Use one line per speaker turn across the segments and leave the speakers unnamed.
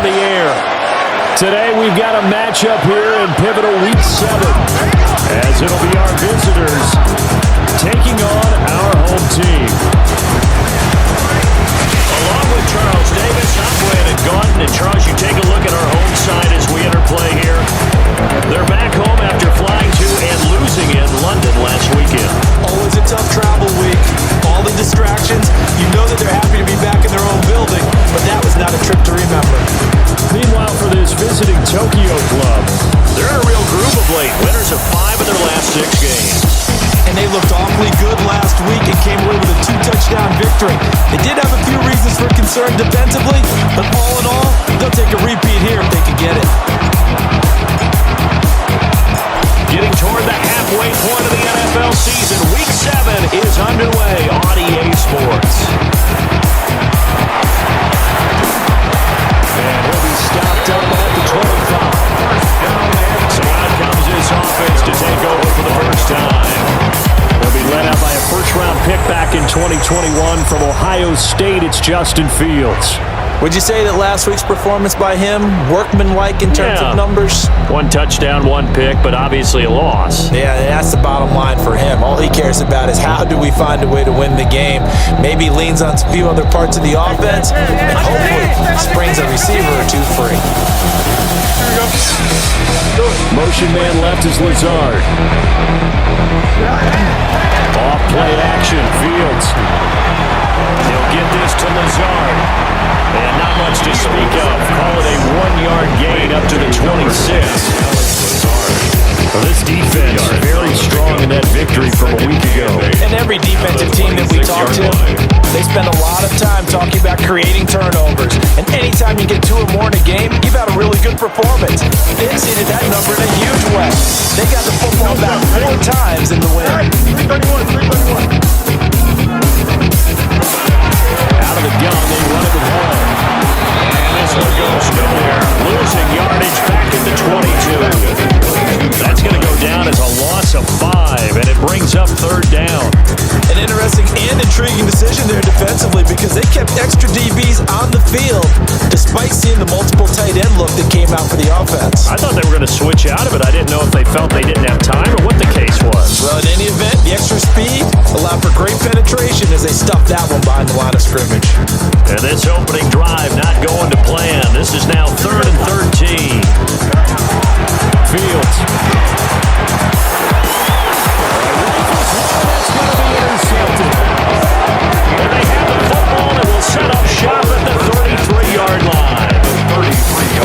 the air. Today we've got a matchup here in pivotal Week 7, as it'll be our visitors taking on our home team. Along with Charles Davis, I'm Brandon Gaunton, and Charles, you take a look at our home side as we enter play here. They're back home after flying to and losing in London last weekend.
Always a tough travel week. All the distractions. You know that they're happy to be back in their own building, but that was not a trip to remember.
Meanwhile, for this visiting Tokyo club, they're in a real groove of late. Winners of 5 of their last 6 games.
And they looked awfully good last week and came away with a 2-touchdown victory. They did have a few reasons for concern defensively, but all in all, they'll take a repeat here if they can get it.
Getting toward the halfway point of the NFL season, Week 7 is underway on EA Sports. And he'll be stopped up at the 25. So out comes this offense to take over for the first time. They'll be led out by a first-round pick back in 2021 from Ohio State. It's Justin Fields.
Would you say that last week's performance by him, workmanlike in terms of numbers?
1 touchdown, 1 pick, but obviously a loss.
Yeah, that's the bottom line for him. All he cares about is how do we find a way to win the game. Maybe leans on a few other parts of the offense, and hopefully springs a receiver or two free.
Motion man left is Lazard. Off play action, Fields. He'll get this to Lazard. And not much to speak of. Call it a 1-yard gain up to the 26. Well, this defense very strong in that victory from a week ago.
And every defensive team that we talk to, they spend a lot of time talking about creating turnovers. And anytime you get 2 or more in a game, you've had a really good performance. They exceeded that number in a huge way. They got the football back 4 times in the win.
331. Out of the gun, they run it with Hall. And this one goes nowhere. Losing yardage back at the 22. That's going to go down as a loss of 5, and it brings up 3rd down.
An interesting and intriguing decision there defensively because they kept extra DBs on the field despite seeing the multiple tight end look that came out for the offense.
I thought they were going to switch out of it. I didn't know if they felt they didn't have time or what the case was.
Well, in any event, the extra speed allowed for great penetration as they stuffed that one behind the line of scrimmage.
And this opening drive not going to plan. This is now 3rd and 13. Fields. That's going to be intercepted. And they have the football and will set up shop at the 33-yard line.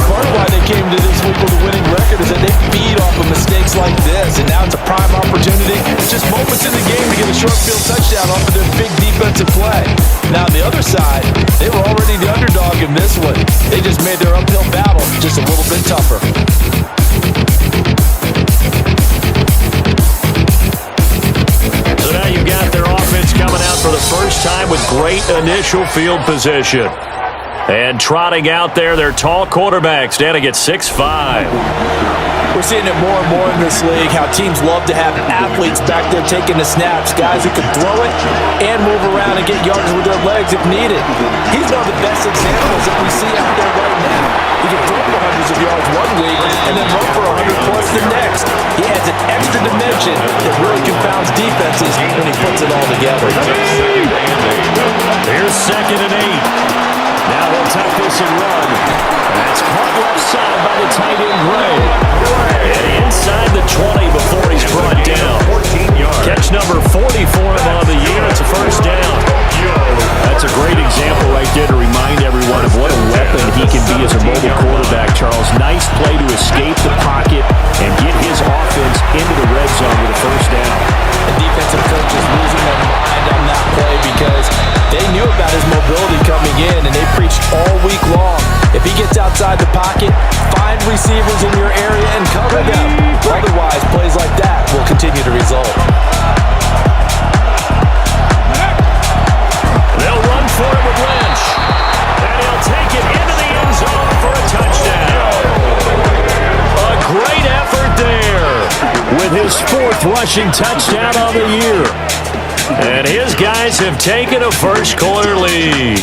Part of why they came to this week with a winning record is that they feed off of mistakes like this, and now it's a prime opportunity, just moments in the game to get a short field touchdown off of their big defensive play. Now on the other side, they were already the underdog in this one. They just made their uphill battle just a little bit tougher.
So now you've got their offense coming out for the first time with great initial field position. And trotting out there, their tall quarterback standing at 6'5".
We're seeing it more and more in this league, how teams love to have athletes back there taking the snaps, guys who can throw it and move around and get yards with their legs if needed. He's one of the best examples that we see out there right now. He can throw for hundreds of yards one week and then run for 100+ the next. He adds an extra dimension that really confounds defenses when he puts it all together.
Here's 2nd and 8. Now they'll tuck this and run. That's caught left side by the tight end, Gray. And inside the 20 before he's brought down. Catch number 40 for him on the year. It's a first down. That's a great example right there to remind everyone of what a weapon he can be as a mobile quarterback, Charles. Nice play to escape the pocket and get his offense into the red zone with a first down.
The defensive coach is losing their mind on that play because they knew about his mobility coming in, and they preached all week long. If he gets outside the pocket, find receivers in your area and cover them. Otherwise, plays like that will continue to result.
They'll run for it with Lynch. And he'll take it into the end zone for a touchdown. A great effort there with his 4th rushing touchdown on the year. And his guys have taken a first quarter lead.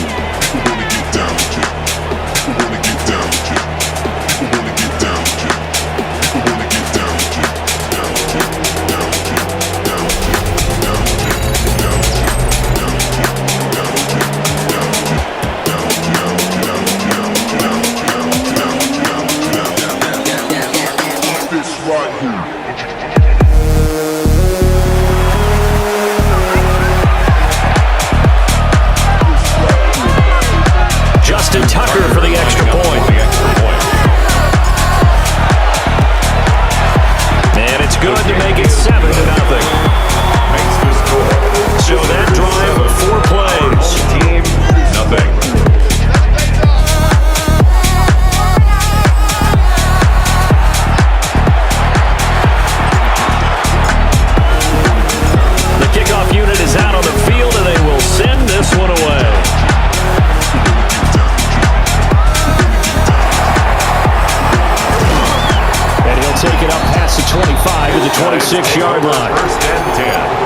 36-yard line.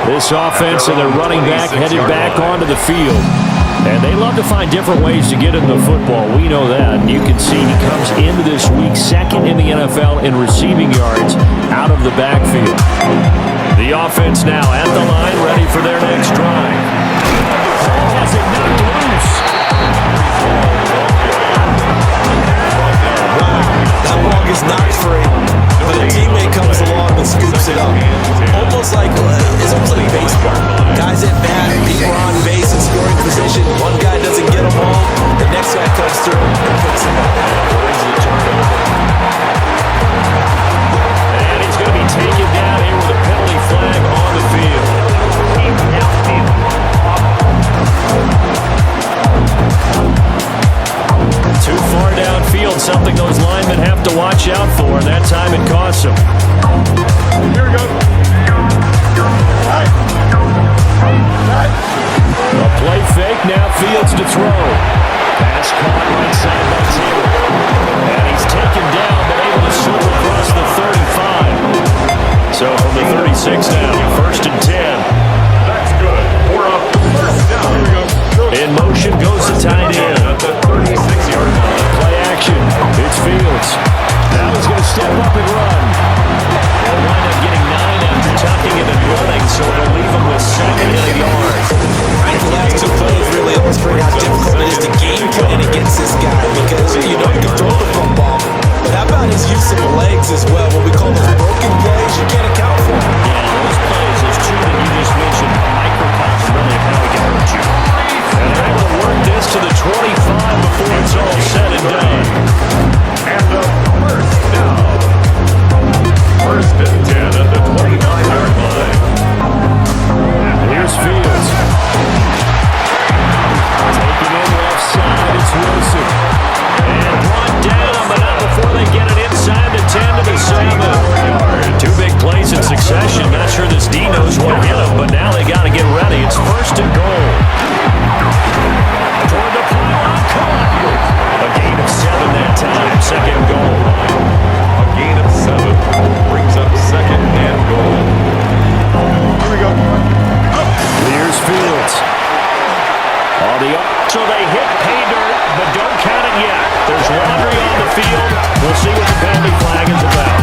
This offense and their running back headed back onto the field. And they love to find different ways to get in the football. We know that. And you can see he comes into this week second in the NFL in receiving yards out of the backfield. The offense now at the line, ready for their next drive. Has it knocked loose.
That ball is not free, but a teammate comes along and scoops it up. It's almost like baseball. Guys at bat, people are on base in scoring position. One guy doesn't get them all, the next guy comes through and puts them up.
And he's going to be taken down here with a penalty flag on the field. Too far downfield, something those linemen have to watch out for, and that time it costs them.
Here we go.
A play fake, now Fields to throw. Pass caught right side by Taylor. And he's taken down, but able to slip across the 35. So from the 36 now, 1st and 10.
That's good. We're up. First down. Here we go.
In motion goes the tight end.
At the 36-yard line.
Play action. It's Fields. Now he's going to step up and run. He'll wind up getting 9 after tucking it and running, so it'll leave him with 78 yards.
Right, the last two plays really illustrate how difficult it is to game plan against this guy because, you know, you can throw the football, but how about his use of the legs as well? What we call those broken plays, you can't account for.
Yeah, those plays, those two that you just mentioned, microcosm really of how he can hurt you. And they're able to work this to the 25 before it's all said and done.
And the first down. 1st and 10 at the 29-yard line.
Here's Fields. Taking in left side, it's Wilson. And brought down, but not before they get it inside the 10 to the 7. 2 big plays in succession. Not sure this D knows what hit him, but now they got to get ready. It's 1st and goal. Toward the pylon, caught. A gain of 7 that time. 2nd goal.
A gain of 7 brings up 2nd and goal. Here we go.
Here's Fields. So they hit pay dirt, but don't count it yet. There's laundry on the field. We'll see what the penalty flag is about.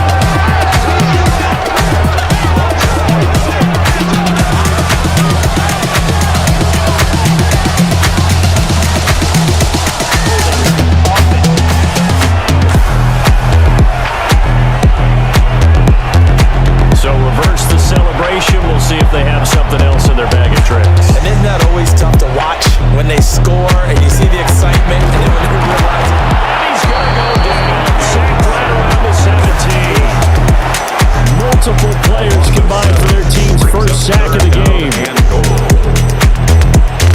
So reverse the celebration. We'll see if they have something else in their bag of tricks.
And isn't that always tough to watch when they score and you see the excitement and then when they realize it?
He's going to go down. Sacked right around the 17. Multiple players combined for their team's first sack of the game.
And goal.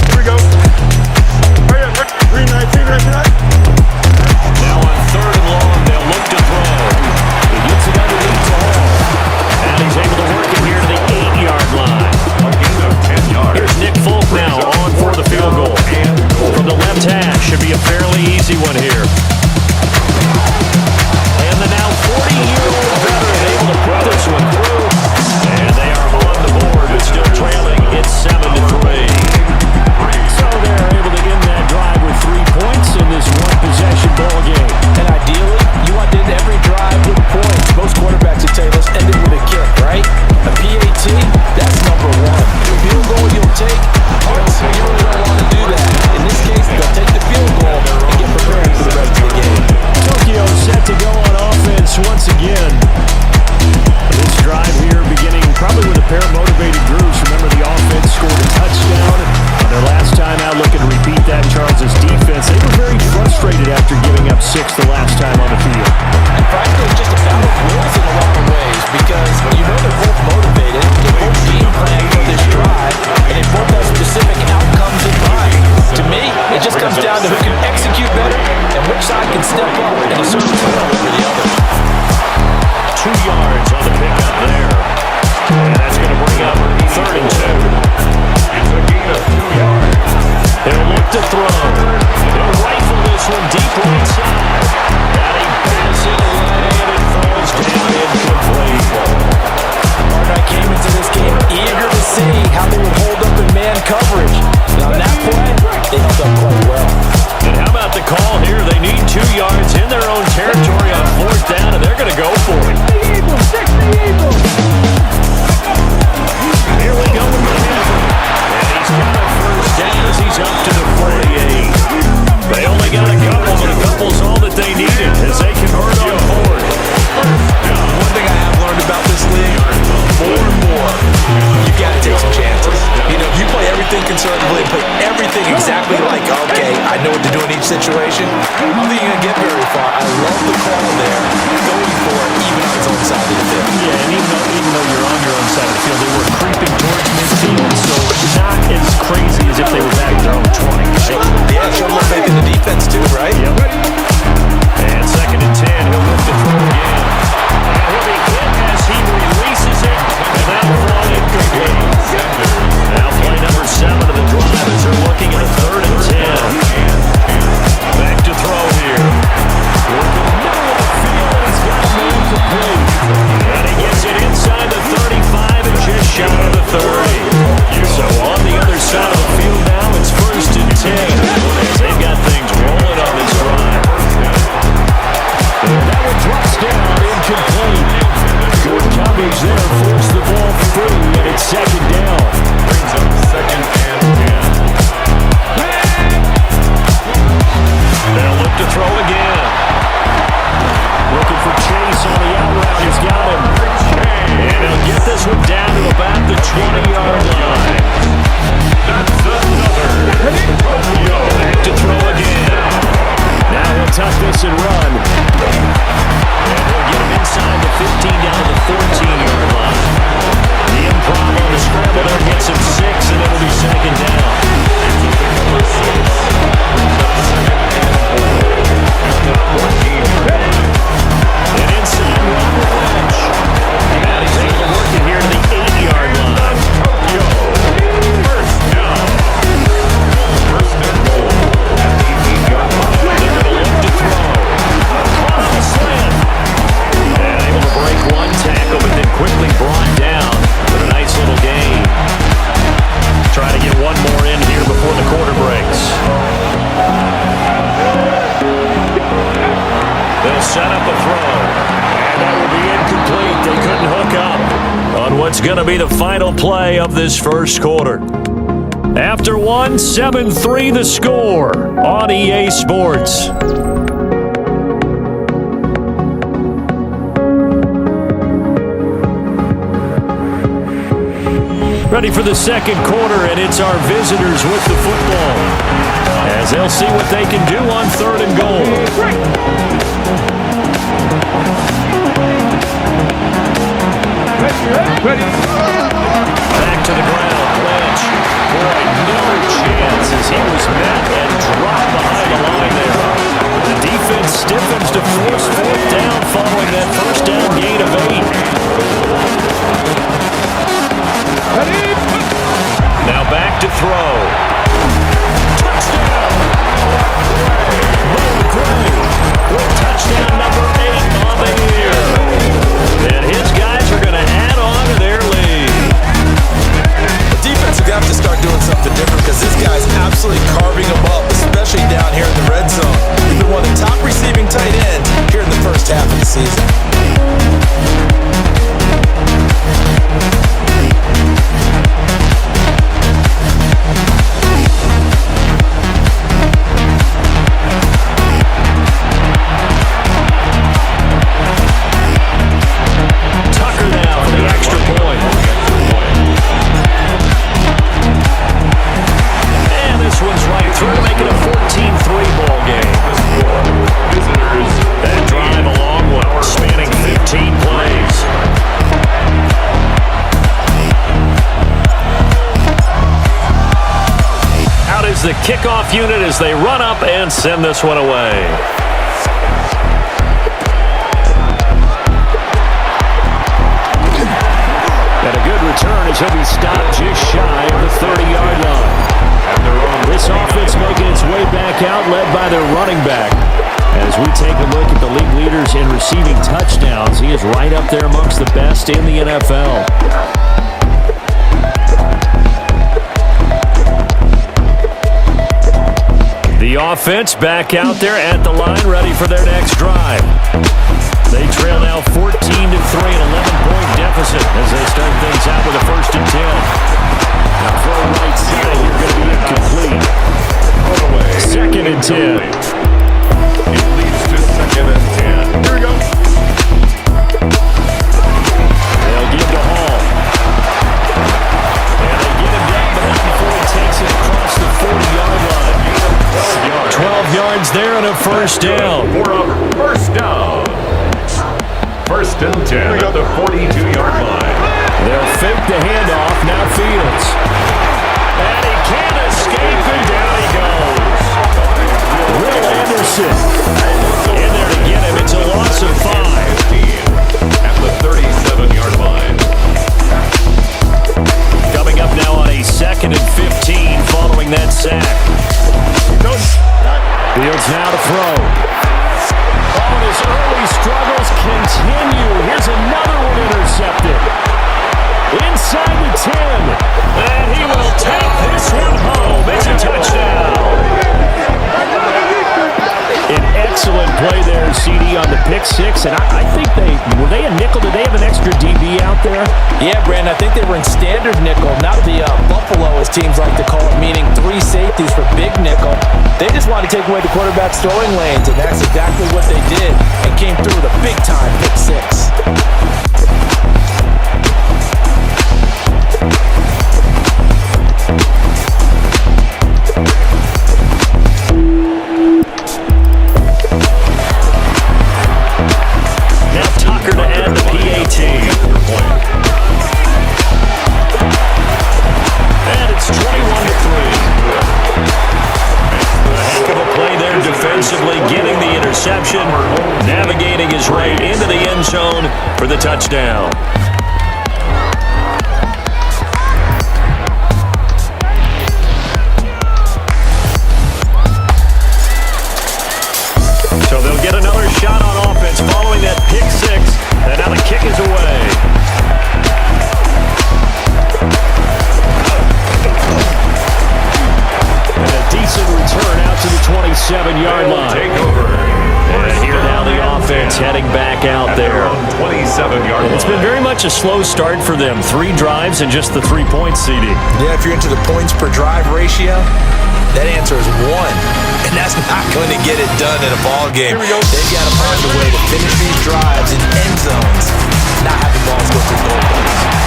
Here we go. Hurry up. 319 right tonight.
Now on 3rd and long, they'll look to throw. He gets it underneath to Hall. And he's able to work it here to the 8-yard line.
A gain of 10 yards.
Here's Nick Folk now on for the field goal. From the left hash, should be a fairly easy one here. And the now 40-year-old veteran able to put this one through. And they are on the board, but still trailing. It's 7-3. So they're able to end that drive with 3 points in this one-possession ball game.
And ideally, you want to end every drive with points. Most quarterbacks would tell you, let's end it with a kick, right? A PAT, that's number 1. Field goal you'll take, hearts, you really don't want to do that. In this case, they'll take the field goal and get prepared for the rest of the game.
Tokyo set to go on offense once again. This drive here beginning probably with a pair of motivated groups. Remember, the offense scored a touchdown on their last time out, looking to repeat that in Charles' defense. They were very frustrated after giving up 6 the last time on the field.
And frankly, it's just a battle of wills in a lot of ways because you know they're both motivated, they're both game planning for this drive, and they both have specific outcomes in mind. To me, it just comes down to who can execute better and which side can step up and assert control over the other.
2 yards on the pickup there. And that's going to bring up 3rd and 2.
It's a gain of 2 yards.
They'll look to throw. They'll rifle this one deep right side. Batting pass it away, and it falls down incomplete.
Hard night advantage situation, I don't think you're going to get very far. I love the call there, going for it even on his own side of the field.
Yeah, and even though you're on your own side of the field, they were creeping towards midfield, so not as crazy as if they were back in their own 20. Right?
Yeah, showed a little faith in the defense too, right?
Yep. And 2nd and 10, he'll lift the throw again. And he'll be hit as he releases it, and that will fall incomplete. Now play number 7 of the drive as they're looking at a 3rd and 10. Back to throw here. Working the middle of the field, and he's got a man complete. And he gets it inside the 35 and just shy of the 30. So on the other side of the field now, it's 1st and 10. As they've got things rolling on this drive. And that one drops down, incomplete. Good coverage there, forced the ball free, and it's 2nd down.
Brings up 2nd and 10.
They'll look to throw again. Looking for Chase on the out route. He's got him. And he'll get this one down to about the 20-yard line.
That's another.
Back to throw again. Now he'll tuck this and run. And he'll get him inside the 15 down to the 14-yard line. The improv on the scramble there gets him 6, and it'll be 2nd down. And inside run the bench. And he's able to work it here to the 8-yard line.
First down. 1st and goal at the 8-yard line.
They're going to look to throw. Caught on a slant. And able to break one tackle, but then quickly brought down with a nice little gain. Try to get one more in here before the quarter breaks. They'll set up a throw. And that will be incomplete. They couldn't hook up on what's going to be the final play of this first quarter. After one, 7-3 the score on EA Sports. Ready for the second quarter, and it's our visitors with the football, as they'll see what they can do on 3rd and goal. Back to the ground, Lynch. Boy, no chance as he was met and dropped behind the line there. The defense stiffens to force 4th down following that 1st down gain of 8. Now back to throw. Touchdown! Bo Gray with touchdown number 8 on the year. And his guys are going to add on to their lead.
The defense is going to have to start doing something different because this guy's absolutely carving them up, especially down here in the red zone. He's been one of the top receiving tight ends here in the first half of the season.
The kickoff unit as they run up and send this one away. And a good return as he'll be stopped just shy of the 30-yard line. This offense making its way back out, led by their running back. As we take a look at the league leaders in receiving touchdowns, he is right up there amongst the best in the NFL. The offense back out there at the line, ready for their next drive. They trail now 14-3, an 11-point deficit as they start things out with a 1st and 10. Now throw right side, you're going to be incomplete. 2nd and 10.
It leads to 2nd and 10. Here we go.
They'll give to Hall. And they get him down, but not before he takes it across the 40-yard line. 12 yards there and a first down.
For a first down. First and 10 at the 42-yard line.
They'll fake the handoff. Now Fields. And he can't escape, and down he goes. Will Anderson in there to get him. It's a loss of 5.
At the 37-yard line.
Coming up now on a 2nd and 15 following that sack. Fields now to throw. Oh, his early struggles continue. Here's another one intercepted. Inside the 10. And he will take this one home. It's a touchdown. An excellent play there, CD, on the pick six. And I think were they a nickel? Did they have an extra DB out there?
Yeah, Brandon, I think they were in standard nickel, not the Buffalo, as teams like to call it, meaning 3 safeties for big nickel. They just wanted to take away the quarterback's throwing lanes, and that's exactly what they did, and came through with a big-time pick six.
Getting the interception, navigating his way into the end zone for the touchdown. So they'll get another shot on offense following that pick six, and now the kick is away. Decent return out to the 27-yard line.
Take over.
And here now the offense heading back out there.
27-yard line.
It's been very much a slow start for them. 3 drives and just the 3 points, CD.
Yeah, if you're into the points per drive ratio, that answer is 1. And that's not going to get it done in a ball game. They've got to find a way to finish these drives in end zones, not have the balls go through goalposts.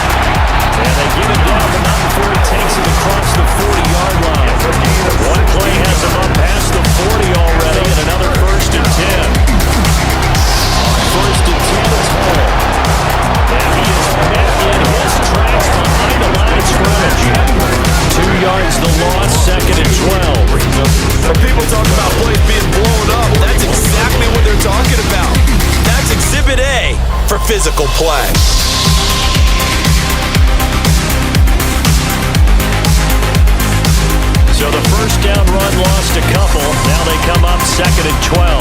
And they get him down the mountain before he takes it across the 40-yard line. One play has him up past the 40 already, and another first and 10. First and 10 is home. And he is met in his tracks behind the line of scrimmage. 2 yards the loss, 2nd and 12.
When people talk about plays being blown up, that's exactly what they're talking about. That's Exhibit A for physical play.
So the first down run lost a couple. Now they come up 2nd and 12.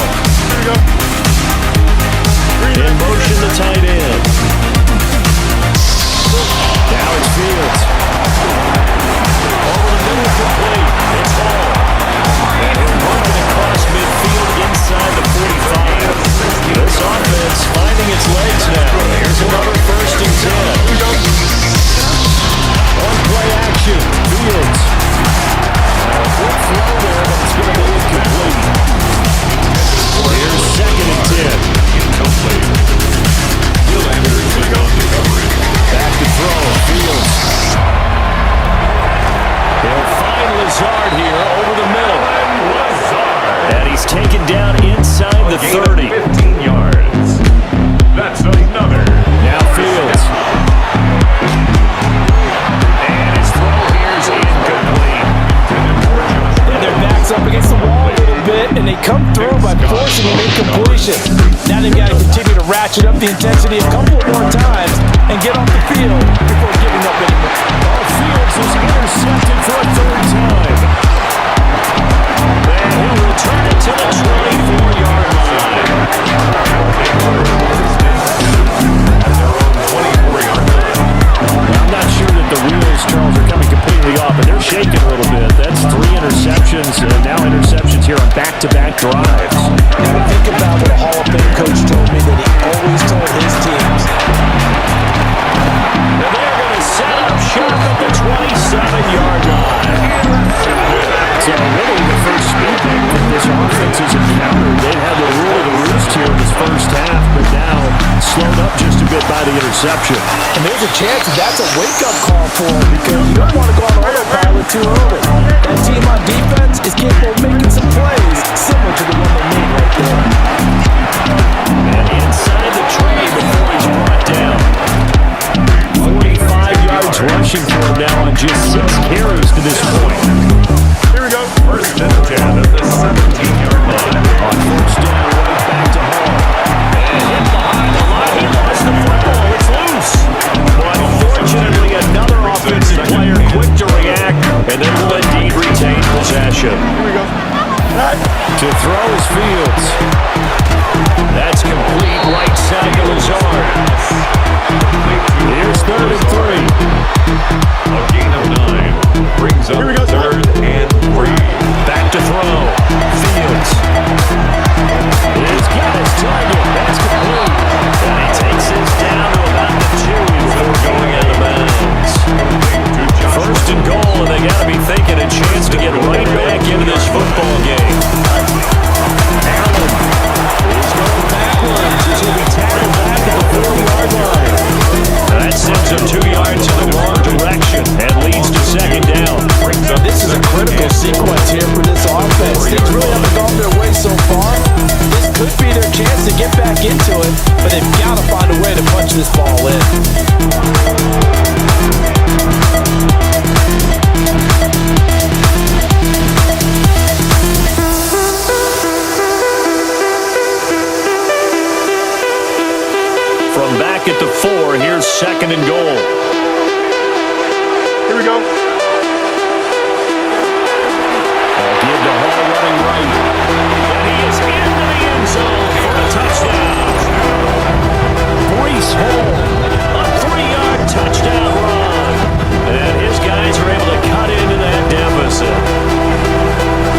In motion, the tight end. Now it's Fields. Over the middle, complete. It's Hall. And he'll run it across midfield inside the 45. This offense finding its legs now. Here's another first and 10. On play action, Fields. Good flow there, but it's going to be incomplete. Here's 2nd and 10. Incomplete. Back to throw, Fields. They'll find Lazard here over the middle. And he's taken down inside the 30.
15 yards. That's another.
Now Fields. And his throw here's incomplete.
And their back's up against the wall a little bit, and they come through by forcing an incompletion. Now they've got to continue to ratchet up the intensity a couple more times and get off the field before giving up anymore.
Fields is intercepted for a 3rd time. And he'll return it to the 24-yard line. I'm not sure that the wheels, Charles, are coming completely off, but they're shaking a little bit. That's 3 interceptions, and now interceptions here on back-to-back drives.
Think about what a Hall of Fame coach told me that he always told his teams.
And they're going to set up shop at the 27-yard line. So really the first speed bump that this offense has encountered. They had the rule of the roost here in this first half, but now slowed up just a bit by the interception.
And there's a chance that that's a wake-up call for him because you don't want to go on autopilot too early. That team on defense is capable of making some plays similar
To throw is Fields. That's complete right side to Lazard. Here's 3rd and 3.
A gain of 9 brings up 3rd and 3.
Back to throw. Fields. He's got his target. That's complete. And he takes this down to about the 2 before going out of bounds. 1st and goal, and they got to be thinking a chance to get right back into this football game. Allen is going backwards as he'll be tackled back at the 40-yard line. That sends him 2 yards in the wrong direction and leads to 2nd down.
This is a critical sequence here for this offense. Things really haven't gone their way so far. This could be their chance to get back into it, but they've got to find a way to punch this ball in.
From back at the 4, here's 2nd and goal.
Here we go.
Give to Hall running right. And he is into the end zone for a touchdown. Breece Hall, a 3-yard touchdown run. And his guys are able to cut into that deficit.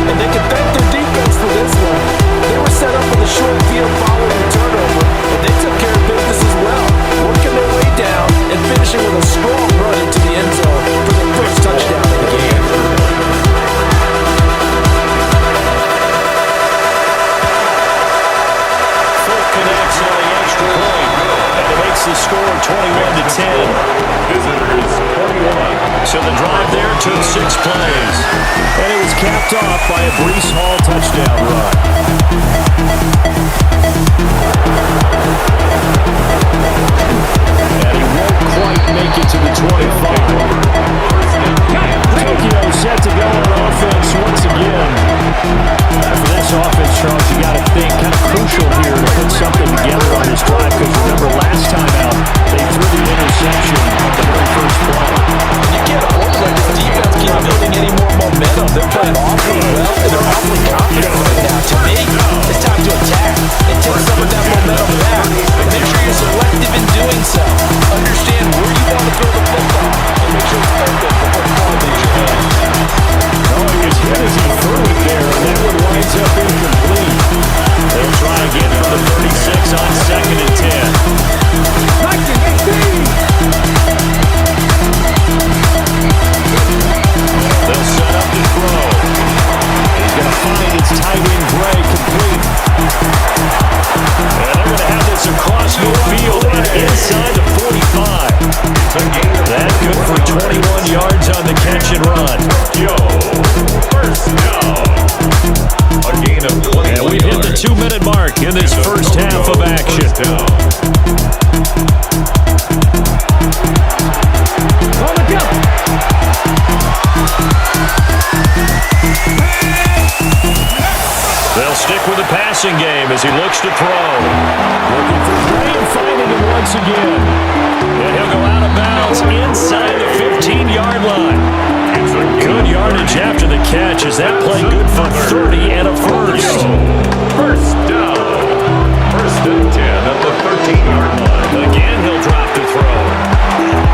And they can thank their defense for this one. They were set up with a short field following the turnover, and they took care of business as well, working their way down and finishing with a strong run into the end zone for their first touchdown of the game.
Connects on the extra point, and it makes the score 21-10.
Visitors 21.
So the drive there took 6 plays, and it was capped off by a Breece Hall touchdown run. And he won't quite make it to the 25. Tokyo set to go on offense once again. For this offense, Charles, you got to think kind of crucial here to put something together on this drive, because remember last time out, they threw the interception on the very first play.
You can't afford to let this defense keep building any more momentum. They're playing awfully well, and they're awfully confident right now. To me, it's time to attack and take some of that momentum back. Make sure you're selective in doing so. Understand where you want to throw the football, and make sure it's focused before the ball leaves your hand.
Oh, he was hit as he threw it there, and that one winds up incomplete. They'll try again from the 36 on 2nd and 10. They'll set up the throw. He's going to find his tight end Gray complete. And they're going to have this across midfield and inside the 45. That's good for 21 yards on the catch and run.
First down. A gain of 20.
And we've hit the 2-minute mark in this first half of action. They'll stick with the passing game as he looks to throw. Looking for Gray and finding him once again. And he'll go out of bounds inside the 15-yard line. Good yardage after the catch. Is that play good for 30 and a first?
First down. 1st and 10 at the 13-yard line.
Again, he'll drop to throw.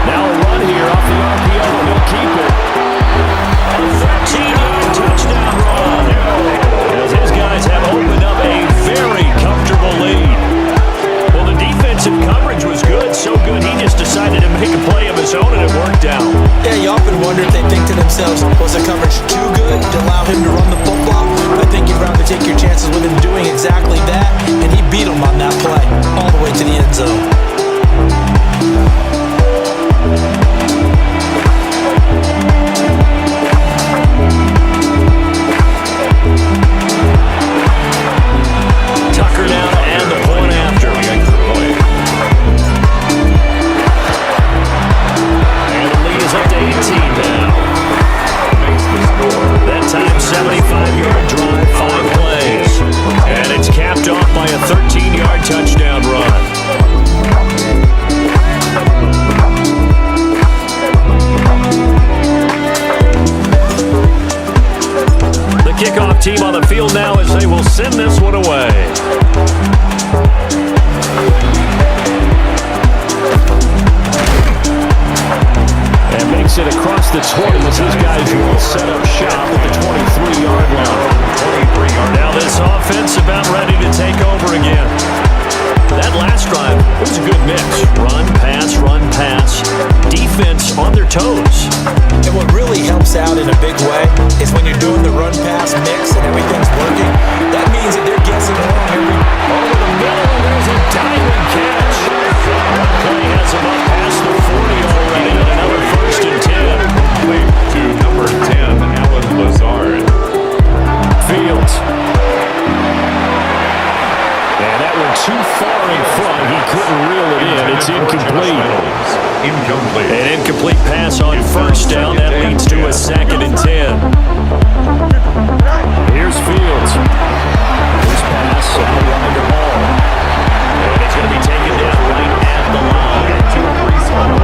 Now a run here off the RPO, and he'll keep it. A 13-yard touchdown run. As his guys have opened up a very comfortable lead. Well, the defensive coverage was good, so good he just decided to make a play of his own, and it worked out.
Yeah, you often wonder if they think to themselves, was the coverage too good to allow him to run the football? I think you'd rather take your chances with him doing exactly that, and he beat him on that play all the way to the end zone.
Tucker now and the point after. And the lead is up to 18 now. That time, 75-yard drive, 5 plays. And it's capped off by a 13-yard touchdown run. kickoff team on the field now as they will send this one away. And makes it across the 20 as these guys will set up shop at the 23-yard line. Now this offense about ready to take over again. That last drive, it was a good mix. Run, pass, defense on their toes.
And what really helps out in a big way is when you're doing the run-pass mix and everything's working, that means that they're guessing wrong
over the middle, there's a diving catch. That play has him up past the 40 already, and another 1st and 10.
To number 10, Alan Lazard.
Fields. And that one too far in front. He couldn't reel it in. It's incomplete. An incomplete pass on 1st down. That leads to a 2nd and 10. Here's Fields. His pass out wide to Hall. And it's going to be taken down right at the line.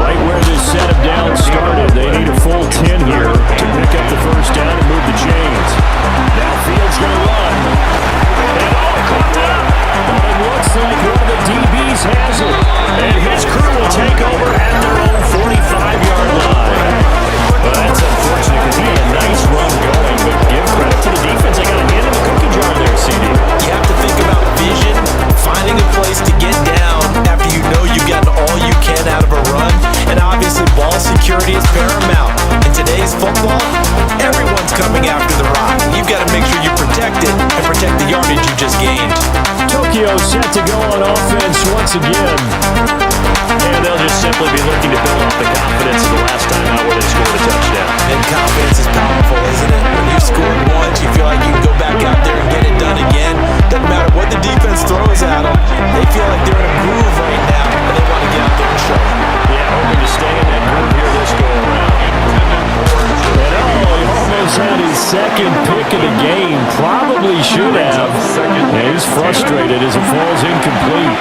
Right where this set of downs started. They need a full 10 here to pick up the 1st down and move the chains. Now Fields going to run. And caught up. But it looks like one of the DBs has it. And his crew will take over at their own 45-yard line. Well, that's unfortunate because he had a nice run going, but give credit to the defense. They got a hand in the cookie jar there, CD.
You have to think about vision, finding a place to get down after you know you've gotten all you can out of a run, and obviously ball security is paramount. In today's football, everyone's coming after the rock. You've got to make sure you protect it and protect the yardage you just gained.
Tokyo set to go on offense once again. And they'll just simply be looking to build off the confidence of the last time out where they scored a touchdown.
And confidence is powerful, isn't it? When you've scored once, you feel like you can go back out there and get it done again. Doesn't matter what the defense throws at them. They feel like they're in a groove right now, and they want to get out there and show it.
Yeah, hoping to stay in that groove here this go-around. And he almost had his 2nd pick of the game. Probably should have. And he's frustrated as it falls incomplete.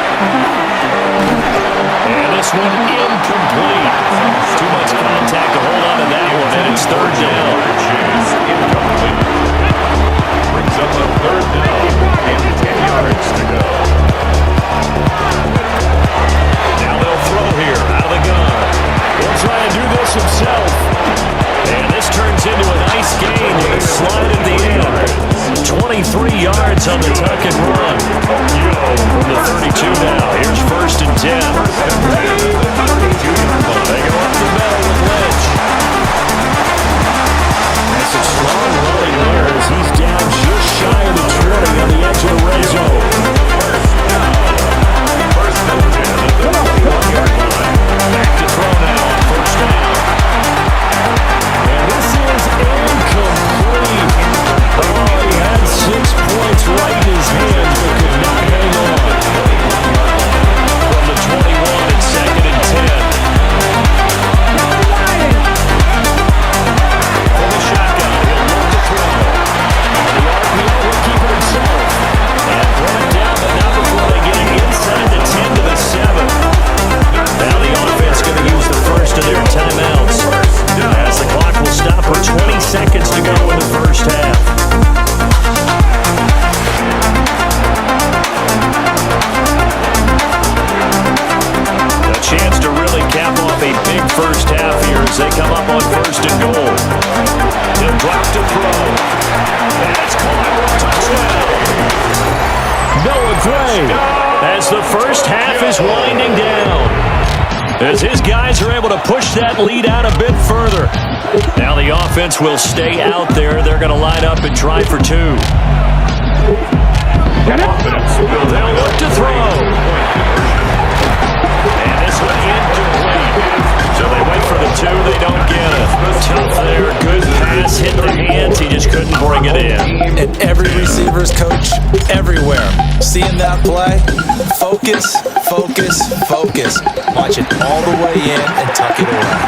And this one incomplete. Too much contact to hold on to that one, and it's 3rd down.
Incomplete. Brings up a 3rd down and 10 yards to go.
Now they'll throw here out of the gun. He'll try and do this himself. And this turns into a nice gain with a slide at the end. 23 yards on the tuck and run. From the 32 now. Here's 1st and 10. They go up the middle with Lynch. That's a strong running there as he's down just shy of the 20 on the edge of the red zone.
1st and 10 at the 21-yard line.
Back to throw now on 1st down. And this is incomplete. Oh, he had 6 points right in his hands, but could not hang on. From the 21 and 2nd and 10. From the shotgun, he'll look to throw. The RPO will keep it himself. And throw it down, but not before they get it inside the 10 to the 7. Now the offense going to use the 1st of their timeouts. As the clock will stop for 20 seconds to go in the 1st half. A chance to really cap off a big 1st half here as they come up on 1st and goal. He'll drop to throw. And it's caught. Touchdown. Noah Gray as the 1st half is winding down. As his guys are able to push that lead out a bit further. Now the offense will stay out there. They're going to line up and try for 2. They'll look to throw. And this one incomplete. So they wait for the 2. They don't get it. Tough there. Good pass. Hit the hands. He just couldn't bring it in.
And every receiver's coach everywhere. Seeing that play, focus, focus, focus. Watch it all the way in and tuck it away.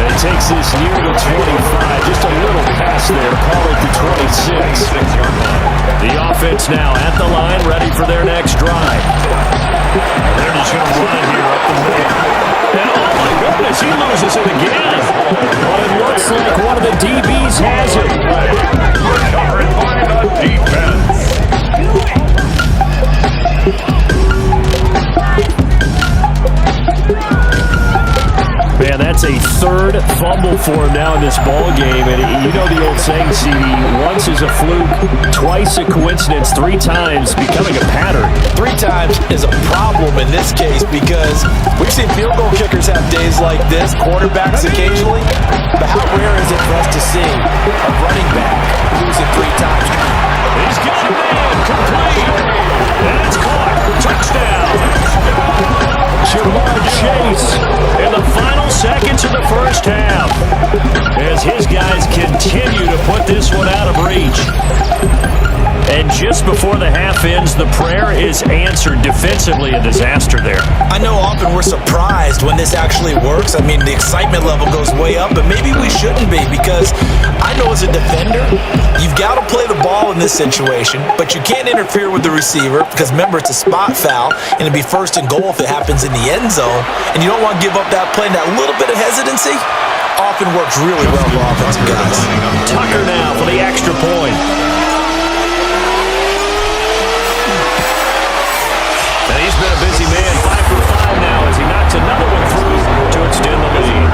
It takes this near the 25. Just a little pass there. Call it the 26. The offense now at the line, ready for their next drive. They're just going to run it here up the middle. And oh my goodness, he loses it again. But it Looks like one of the DBs has it.
Recovered by the defense.
Man, that's a third fumble for him now in this ball game. And you know the old saying, CD, once is a fluke, twice a coincidence, three times becoming a pattern.
3 times is a problem in this case because we've seen field goal kickers have days like this, quarterbacks occasionally, but how rare is it for us to see a running back losing 3 times?
He's got a man, complete, and it's caught. Touchdown. Jamar Chase in the final seconds of the first half as his guys continue to put this one out of reach. And just before the half ends, the prayer is answered. Defensively, a disaster there.
I know often we're surprised when this actually works. I mean, the excitement level goes way up, but maybe we shouldn't be because I know as a defender, you've got to play the ball in this situation, but you can't interfere with the receiver because remember, it's a spot foul, and it'd be first and goal if it happens in the end zone, and you don't want to give up that play and that little bit of hesitancy. Often works really well for offensive guys.
Tucker now for the extra point. And he's been a busy man, 5 for 5 now as he knocks another one through to extend the lead.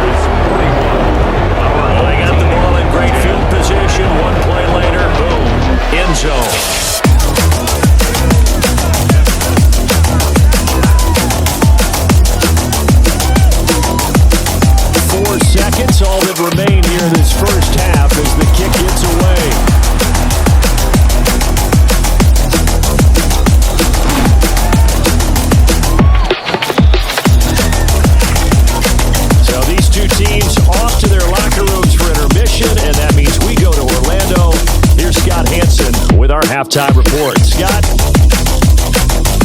Well, they got the ball in great field position. One play later, boom, end zone. 4 seconds, all that remain here in this first half as the kick gets away. Teams off to their locker rooms for intermission, and that means we go to Orlando. Here's Scott Hansen with our halftime report. Scott?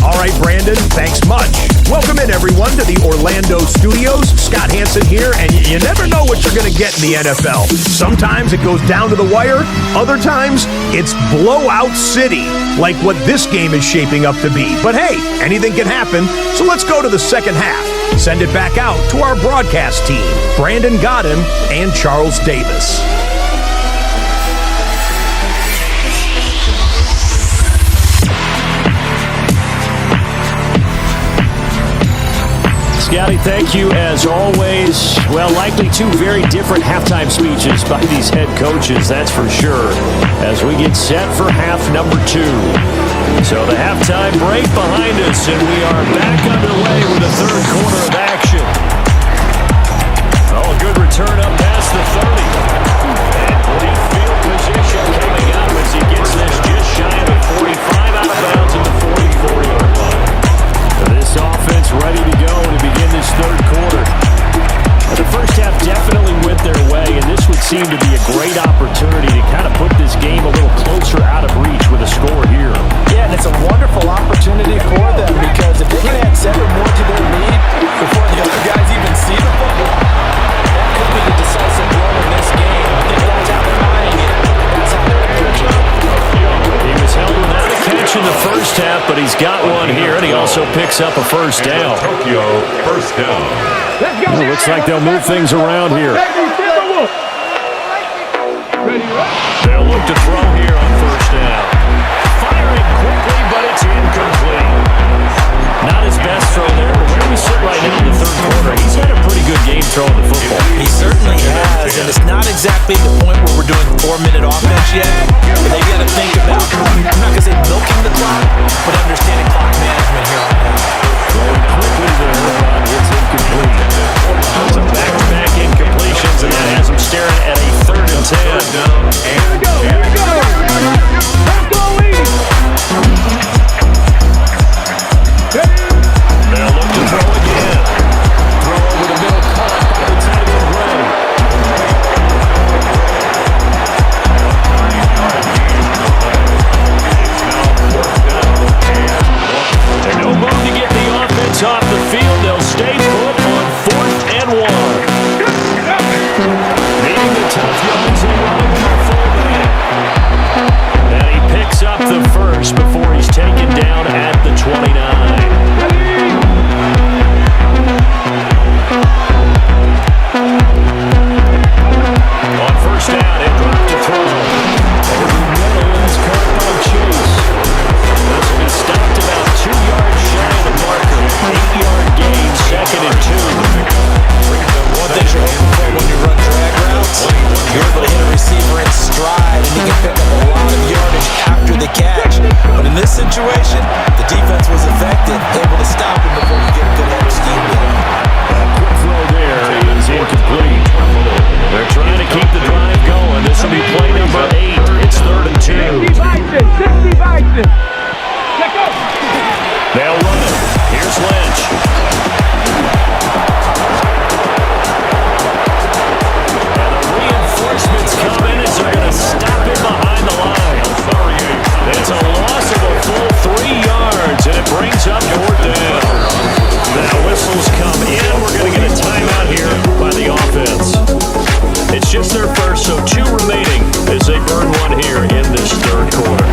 All right, Brandon, thanks much. Welcome in, everyone, to the Orlando studios. Scott Hansen here, and you never know what you're going to get in the NFL. Sometimes it goes down to the wire. Other times, it's blowout city, like what this game is shaping up to be. But hey, anything can happen, so let's go to the second half. Send it back out to our broadcast team, Brandon Godden and Charles Davis.
Scotty, thank you as always. Well, likely 2 very different halftime speeches by these head coaches, that's for sure, as we get set for half number 2. So the halftime break behind us, and we are back underway with the third quarter of action. Oh, a good return up past the 30. And great field position coming up as he gets this just shy of the 45 out of bounds in the 44-yard line. This offense ready to go to begin this third quarter. The first half definitely went their way, and this would seem to be a great opportunity to kind of put this game a little closer out of reach with a score here.
Yeah, and it's a wonderful opportunity for them because if they can add 7 more to their lead before the other guys even see the ball, that could be the decisive blow in this game. I think that's how they're buying it. That's how they're approaching it.
He was held without a catch in the first half, but he's got one here, and he also picks up a first down.
Tokyo, first down.
It looks like they'll move things around here. They'll look to throw here on first down. Firing quickly, but it's incomplete. Not his best throw there, but where we sit right now in the third quarter, he's had a pretty good game throwing the football.
He certainly has, and it's not exactly the point where we're doing 4-minute offense yet, but they've got to think about, I'm not going to say milking the clock, but understanding clock management here on out.
Going quickly there, it's incomplete. Some back-to-back incompletions, and that has him staring at a 3rd and 10.
Here we go.
They'll look to throw again. Throw over the middle, caught by the tight end, Gray.
In this situation, the defense was effective, able to stop him before he get a good head of steam going.
Quick throw there is incomplete. They're trying to keep the drive going. This will be play number 8. It's 3rd and 2.
60 Bison. Check out.
They'll run it. Here's Lynch. And the reinforcements come in as they're going to stop him behind the line. It's a loss of a full 3 yards, and it brings up 4th down. Now whistles come in. We're going to get a timeout here by the offense. It's just their first, so 2 remaining as they burn one here in this 3rd quarter.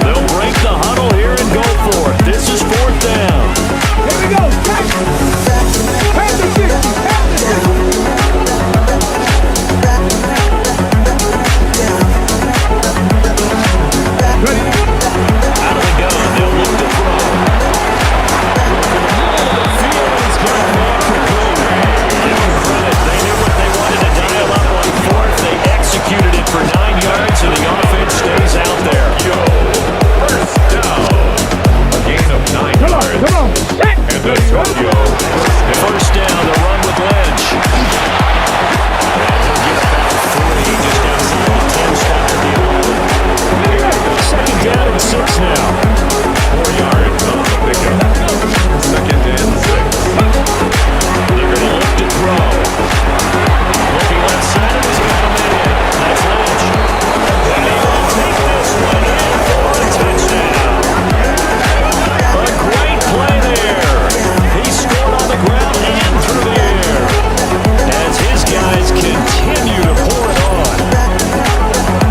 They'll break the huddle here and go for it. This is 4th down.
Here we go. Pass the 60.
Out of the gun, they'll look to throw. The field is going back complete. Give them credit. They knew what they wanted to dial up on 4th. They executed it for 9 yards, and the offense stays out there.
First down. A gain of 9 yards.
Come on.
And the Tokyo
First down, the run with Lynch. And he'll get about 3 just outside the 10 stop at the 11. 2nd down and 6 now.
4 yards on the pickup. 2nd and 6.
They're going to look to throw. Looking left side, he's got him in. That's Lynch. And he will take this one in for a touchdown. A great play there. He scored on the ground and through the air as his guys continue to pour it on.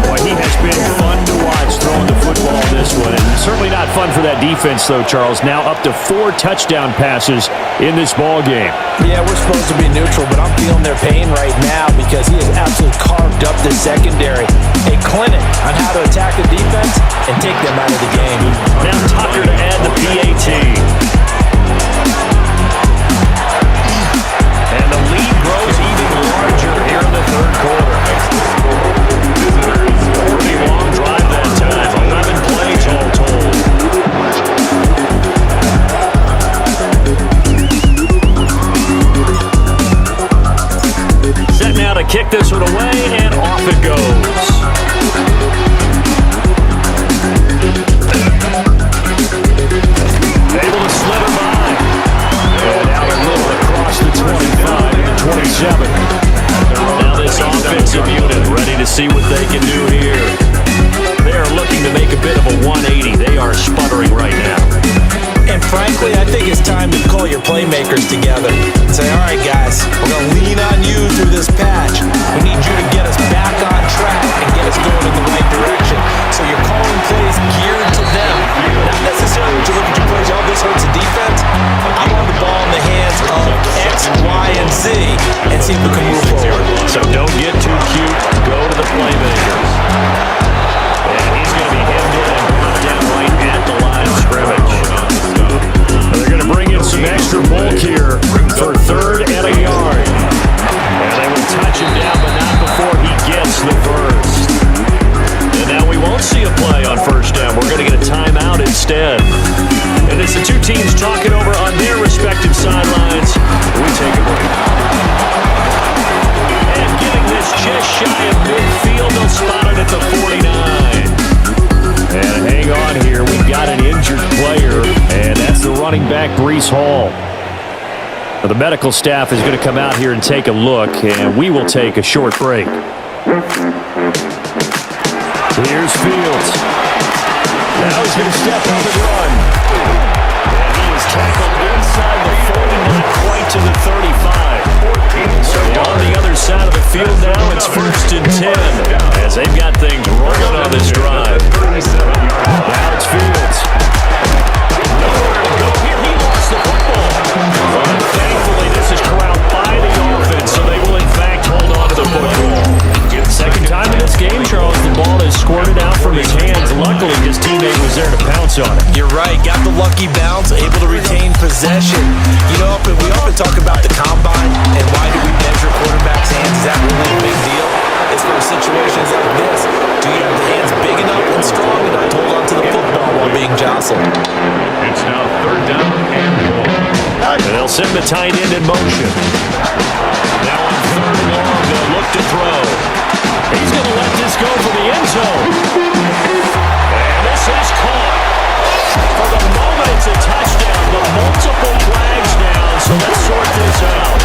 Boy, he has been fun to watch throwing the football this one. And certainly not fun for that defense, though, Charles. Now up to 4 touchdown passes in this ball game.
Yeah, we're supposed to be neutral, but I'm feeling their pain right now because he has absolutely carved up the secondary. A clinic on how to attack the defense and take them out of the game.
Now Tucker to add the PAT. And the lead grows even larger here in the 3rd quarter. Pretty long drive that time. 11 plays all told. Set now to kick this one away, and off it goes. Able to slither by. And out a little across the 25 and the 27. Now this offensive unit ready to see what they can do here. They are looking to make a bit of a 180. They are sputtering right now.
And frankly, I think it's time to call your playmakers together and say, all right, guys, we're going to lean on you through this patch. We need you to get us back on track and get us going in the right direction. So you're calling plays geared to them, not necessarily would you look at your plays, oh, this hurts the defense. I want the ball in the hands of X, Y, and Z and see if we can move forward.
So don't get too cute. Go to the playmakers. And he's going to be hemmed in and brought down right at the line of scrimmage. They're going to bring in some extra bulk here for 3rd and a yard. And they will touch him down, but not before he gets the first. And now we won't see a play on 1st down. We're going to get a timeout instead. And it's the 2 teams talking over on their respective sidelines. We take a break. And getting this just shy of midfield, they'll spot it at the 49. And hang on here, we've got an injured player, and that's the running back, Breece Hall. Now, the medical staff is going to come out here and take a look, and we will take a short break. Here's Fields. Now he's going to step up and run. And he is tackled inside the 40, not quite to the 35. So on the other side of the field now, it's 1st and 10, as they've got things rolling on this drive. Now it's Fields. Nowhere to go here. He lost the football. But thankfully, this is corralled by the offense, so they will in fact hold on to the football. 2nd time in this game, Charles, the ball is squirted out from his hands. Luckily, his teammate was there to pounce on it.
You're right. Got the lucky bounce, able to retain possession. You know, we often talk about the combine and why do we measure quarterbacks' hands. Is that really a big deal? It's for situations like this. Do you have the hands big enough
send the tight end in motion. Now on third and long, they'll look to throw. He's going to let this go for the end zone. And this is caught. For the moment, it's a touchdown, but multiple flags down, so let's sort this out.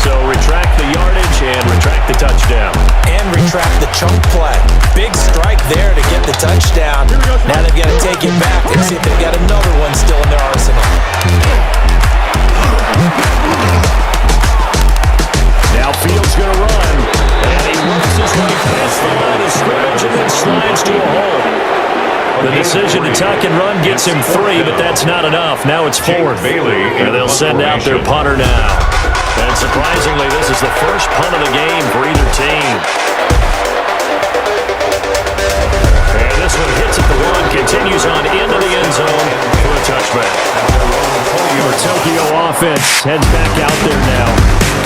So retract the yardage and retract the touchdown.
And retract the chunk play. Big strike there to get the touchdown. Now they've got to take it back and see if they've got another one still in their arsenal.
Now Fields going to run. And he works his way past the line of scrimmage and then slides to a hole. The decision to tuck and run gets him 3, but that's not enough. Now it's 4th. And they'll send out their punter now. And surprisingly, this is the first punt of the game for either team. And this one hits at the 1, continues on into the end zone for a touchback. Your Tokyo offense heads back out there now.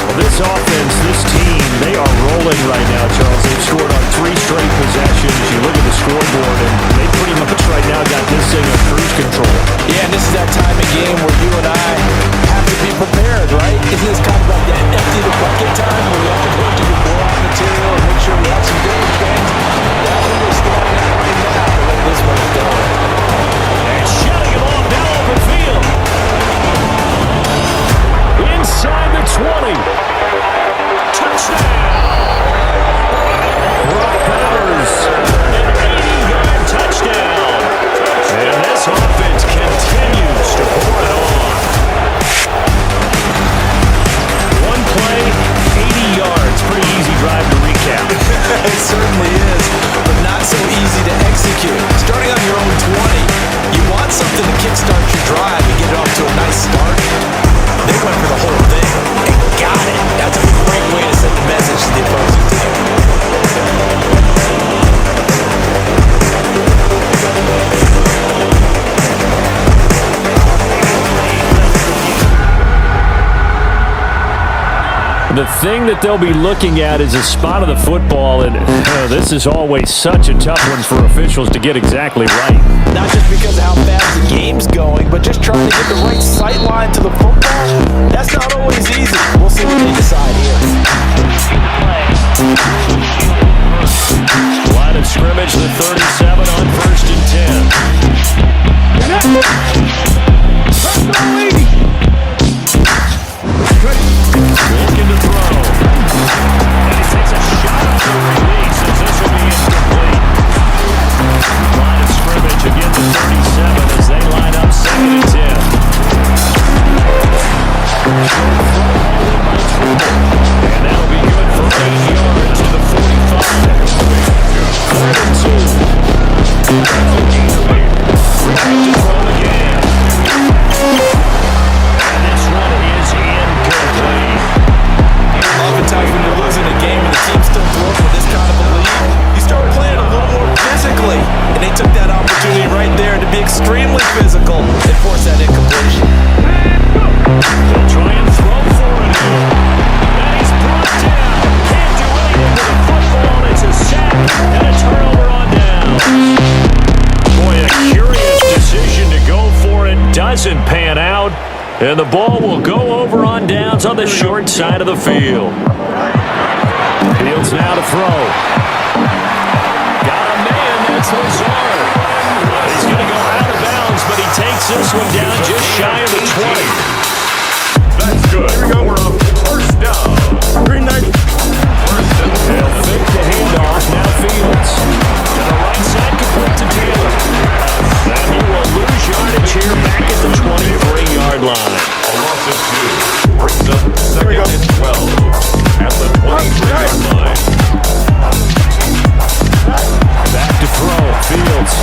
Well, this offense, this team, they are rolling right now, Charles. They've scored on 3 straight possessions. You look at the scoreboard, and they pretty much right now got this thing on cruise control.
Yeah, and this is that time of game where you and I have to be prepared, right? Isn't this kind of like that empty the bucket time where we have to put to the blowout material and make sure we have some different things? That's what we're starting out right now to let this one go.
And shutting him off now open field. Inside the 20. Touchdown. Brock Bowers. An 80-yard touchdown. And this offense continues to pour it on. One play, 80 yards. Pretty easy drive to recap.
It certainly is, but not so easy to execute. Starting on your own 20, you want something to kickstart your drive and get it off to a nice start. They went for the whole thing and got it. That's a great way to send the message to the opposing team.
The thing that they'll be looking at is a spot of the football, and this is always such a tough one for officials to get exactly right.
Not just because of how fast the game's going, but just trying to get the right sight line to the football. That's not always easy. We'll see what they decide here.
Line of scrimmage, the 37 on 1st and 10. Looking to throw. And he takes a shot off the release as this will be incomplete. Line of scrimmage again to 37 as they line up 2nd and 10. And that'll be good for 8 yards to the 45. 3rd and 2. Ready to throw again. And this one is incomplete.
Oftentimes when you're losing a game and the team's still throwing with this kind of a lead, you start playing a little more physically. And they took that opportunity right there to be extremely physical and force that incompletion.
They'll try and throw for it here. And he's brought down. Can't do anything with the football. It's a sack and a turnover on down. Boy, a curious decision to go for it. Doesn't pan out. And the ball will go over on downs on the short side of the field. Fields now to throw. Got a man, that's Lazard. He's going to go out of bounds, but he takes this one down just shy of the 20.
That's good. Here we go. We're up 1st down.
Green 90.
1st and 10.
They'll fake the handoff. Now Fields. To the right side, complete to Taylor. And he will lose yardage here back at the 23-yard line.
A loss of 2. Brings up 2nd and 12. At the 23-yard line.
Back to throw. Fields.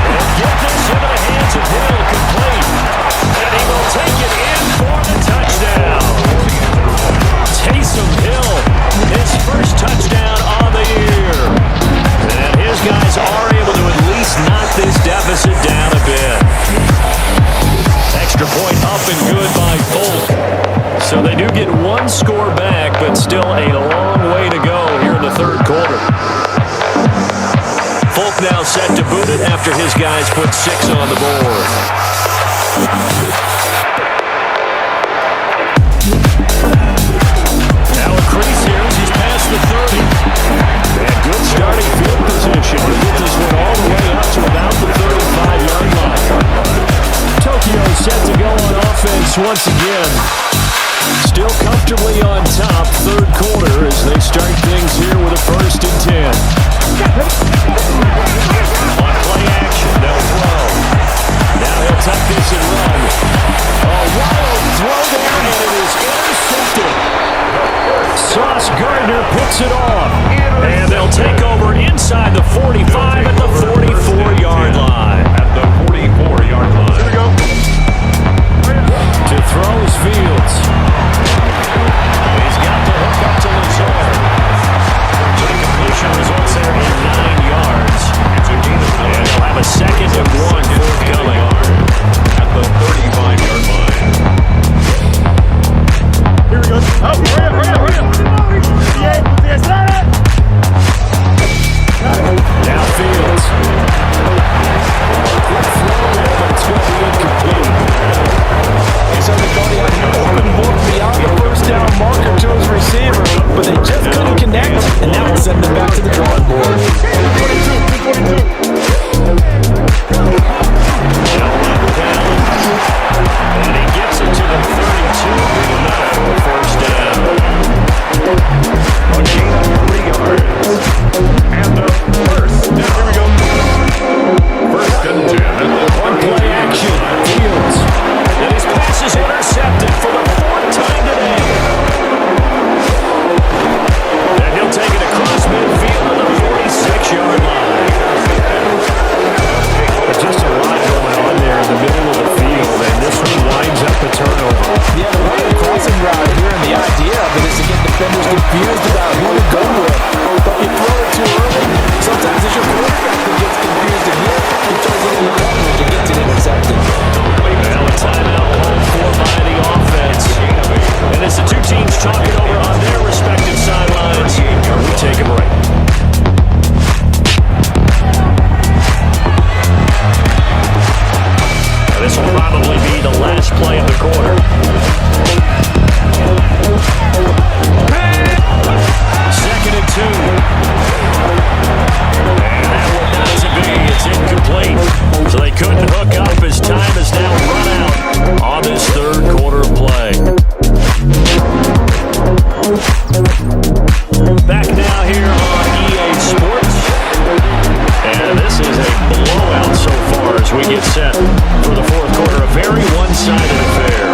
And get this into the hands of Hill. Complete. And he will take it in for the touchdown. one score back, but still a long way to go here in the third quarter. Folk now set to boot it after his guys put 6 on the board. Now a crease here as he's past the 30. And good starting field position to get this one all the way up to about the 35-yard line. Tokyo set to go on offense once again. Still comfortably on top, third quarter, as they start things here with a 1st and 10. On play action, they'll throw. Now he'll tuck this and run. A wild throw there, and it is intercepted. Sauce Gardner picks it off. And they'll take over inside the 45 at the 44-yard line.
At the 44-yard line. Here we go.
To throw is Fields. He's got the hook up to Lazard. The completion results there in 9 yards. And they'll have a 2nd and 1 forthcoming.
At the 35-yard line. Here we go. Oh, hurry up.
Now Fields. Quick throw there, but it's going to be incomplete.
He's everybody had an open book beyond the first down marker to his receiver, but they just couldn't connect, and that will send them back to the drawing board.
242.
And he gets it to the 32 for the first down.
A gain of 3 yards. And the first down. Here we go. 1st and 10 at the
On play action, Fields. And his pass is intercepted for the 4th time today. And he'll take it across midfield to the 46-yard line. But just a lot going on there in the middle of the field, and this one winds up the turnover.
Yeah, the running crossing route here, and the idea of it is to get defenders confused about who to go with. But you throw it too early, sometimes it's your quarterback that gets confused, and here he throws it in the coverage and gets it intercepted.
Now a timeout called for by the offense. And as the two teams talk it over on their respective sidelines, we take a break. Now this will probably be the last play of the quarter. 2nd and 2. And that one doesn't be. It's incomplete. So they couldn't hook up as time is now run out on this third quarter play. Back now here on EA Sports. And this is a blowout so far as we get set for the fourth quarter. A very one-sided affair.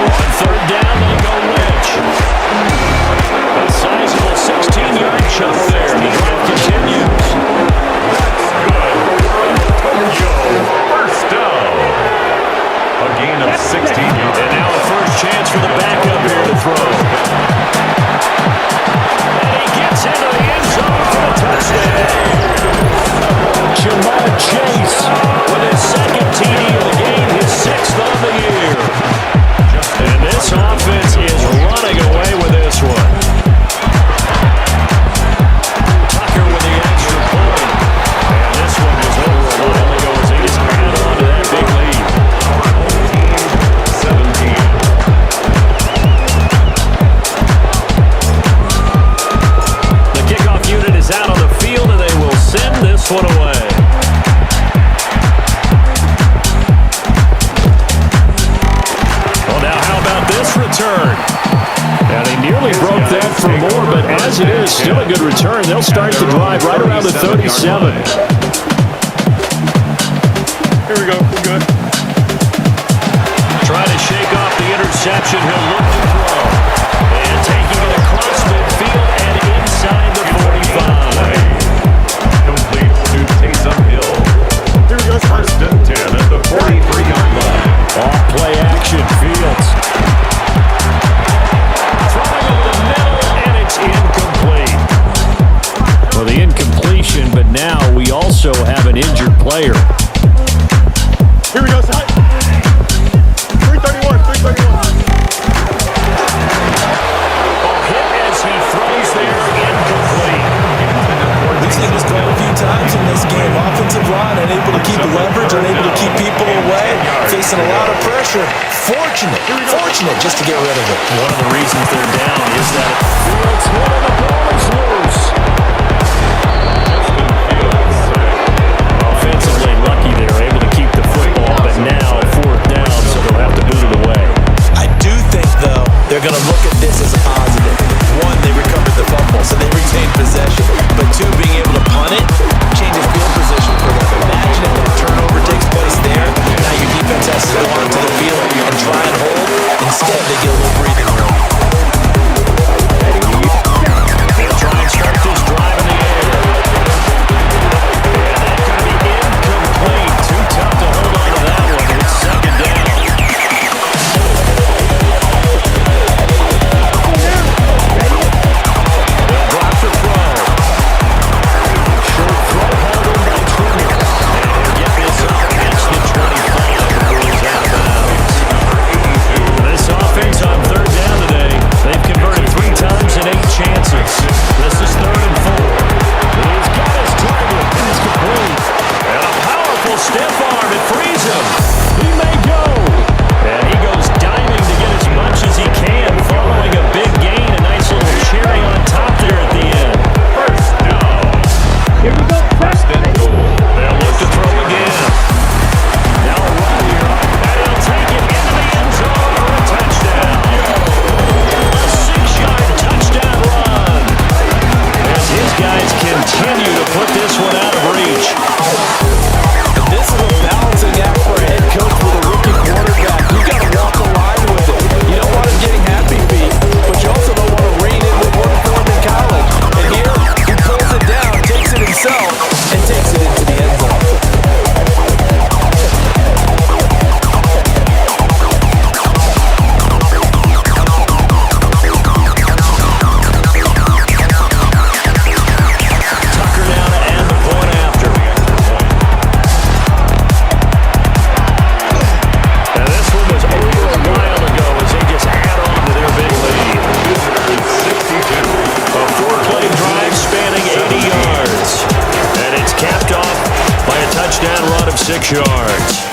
On 3rd down, they go Lynch. A sizable 16-yard chunk there. The drive continues.
First down. A gain of 16 yards.
And now a first chance for the backup here to throw. And he gets into the end zone for the touchdown. Jamar Chase with his 2nd TD of the game, his 6th on the year. And this offense is running away with this one. Tucker with the extra point. And this one was over a while ago as they just add on to that big lead.
17.
The kickoff unit is out on the field, and they will send this one away. Well, now how about this return? And he nearly broke that for more, but as it is, still a good return. They'll start the drive right around the 37.
Here we go. We're good.
Trying to shake off the interception. He'll look to throw. And taking it across midfield and inside the 45.
Complete to Taysom Hill. Here we go. 1st and 10 at the 43-yard line.
Off play action, Fields. Throwing over the middle, and it's incomplete. Well, the incompletion, but now we also have an injured player.
Here we go, side.
Fortunate just to get rid of it.
One of the reasons they're down is that Fields hit and the ball is loose. Offensively lucky they were able to keep the football, but now 4th down, so they'll have to boot it away.
I do think, though, they're going to look at this as a positive. One, they recovered the fumble, so they retained possession. But two, being able to punt it changes field position for them. Imagine if that turnover takes place there. Now your defense has to go onto the field and try and hold. Instead, they get a little breathing room.
They'll try and start this drive in the air. And that could be incomplete. Too tough to hold on to that one. It's 2nd down. They'll drop the throw. Short throw held in by Turner. And they'll get this up against the 25 before he's out of bounds. This offense on 3rd down today, they've converted 3 times in 8 chances. This is 3rd and 4. He's got his target. It's complete. And a powerful stiff arm. It frees him. He may go. And he goes diving to get as much as he can, following a big gain. A nice little cherry on top there at the end.
1st down.
Here we go.
1st and goal.
They'll look to throw again. Now a run here. And he'll take it into the end zone for a touchdown. A 6-yard touchdown run. As his guys continue to put this one out of reach.
And this is a balancing act for a head coach with a rookie quarterback. You got to walk the line with it. You don't want him getting happy feet, but you also don't want to rein in with one for him in college. And here, he pulls it down, takes it himself, and takes it into the end zone.
Tucker now to end the point after. Now this one was over a while ago as they just add on to their big lead.
62.
A 4-play drive spanning 80 yards. And it's capped off by a touchdown run of 6 yards.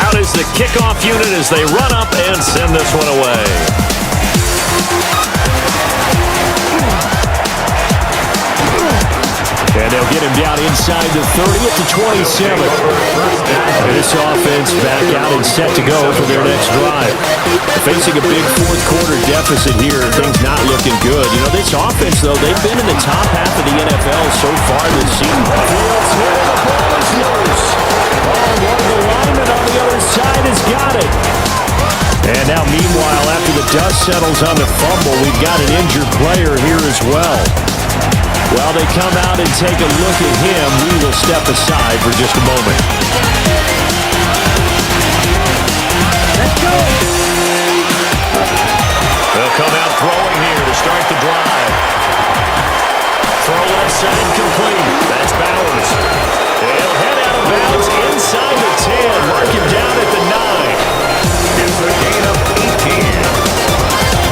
Out is the kickoff unit as they run up and send this one away. And they'll get him down inside the 30 at the 27. This offense back out and set to go for their next drive. Facing a big 4th quarter deficit here, things not looking good. You know, this offense, though, they've been in the top half of the NFL so far this season. Fields here, the ball is loose. Oh, one of the linemen on the other side has got it. And now, meanwhile, after the dust settles on the fumble, we've got an injured player here as well. While they come out and take a look at him, we will step aside for just a moment.
Let's go.
They'll come out throwing here to start the drive. Throw left side complete. That's Bowers. They'll head out of bounds inside the 10. Mark him down at the 9.
It's a gain of 18.